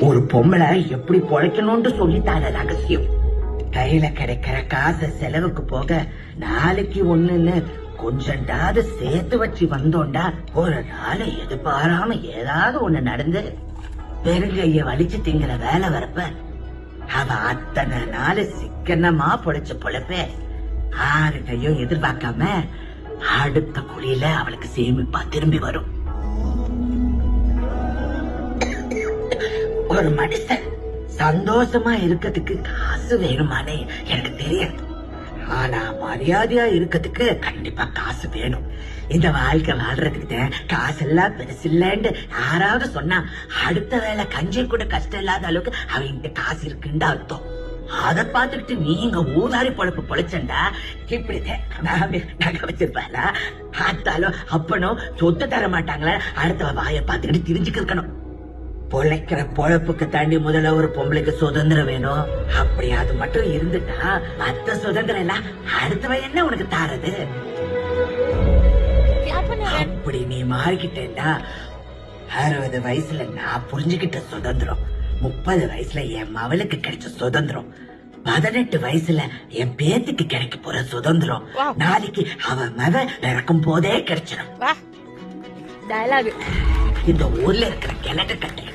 ஒரு பொம்பளை எப்படி பொழைக்கணும்னு சொல்லித்தார ரகசியம். கையில கிடைக்கிற காசு செலவுக்கு போக நாளைக்கு ஒண்ணுன்னு கொஞ்சண்டாவது சேர்த்து வச்சு வந்தோண்டா ஒரு நாளை எதிர்பாராம ஏதாவது ஒண்ணு நடந்து பெருங்கைய வலிச்சு திங்கிற வேலை வரப்ப அவ அத்தனை நாள் சிக்கனமா பொழைச்ச பொழப்ப யாருக்கையும் எதிர்பார்க்காம அடுத்த குழியில அவளுக்கு சேமிப்பா திரும்பி வரும். ஒரு மனுஷன் சந்தோஷமா இருக்கிறதுக்கு காசு வேணுமானே எனக்கு தெரியாது. ஆனா மரியாதையா இருக்கிறதுக்கு கண்டிப்பா காசு வேணும். இந்த வாழ்க்கை வாழ்றதுக்கு காசு எல்லாம் பெருசு இல்லன்னு யாராவது சொன்னா அடுத்த வேலை கஞ்சி கூட கஷ்டம் இல்லாத அளவுக்கு அவங்க காசு இருக்குன்னு அர்த்தம். அத பாத்துக்கிட்டு நீங்க ஊதாரி பொழப்பு பொழைச்சண்டா இப்படிதான் நகை வச்சிருப்பாளா பார்த்தாலும் அப்பனும் சொத்து தர மாட்டாங்களா அடுத்த வாய பாத்துக்கிட்டு தெரிஞ்சுக்க இருக்கணும். பொழைக்கிற பொழப்புக்கு தாண்டி முதல்ல ஒரு பொம்பளைக்கு சுதந்திரம் வேணும். அப்படி அது மட்டும் இருந்துட்டா மத்த சுதந்திரம் எல்லாம் அடுத்தவ என்ன உனக்கு தாரது? அப்படி நீ மாறிக்கிட்டேன்டா 60 வயசுல நான் புரிஞ்சுக்கிட்ட சுதந்திரம் 30 வயசுல என் மவளுக்கு கிடைச்ச சுதந்திரம் 18 வயசுல என் பேத்துக்கு கிடைக்க போற சுதந்திரம் நாளைக்கு அவ மவ இறக்கும் போதே கிடைச்சிடும். டயலாக் இந்த ஊர்ல இருக்கிற கிழக்கு கட்டை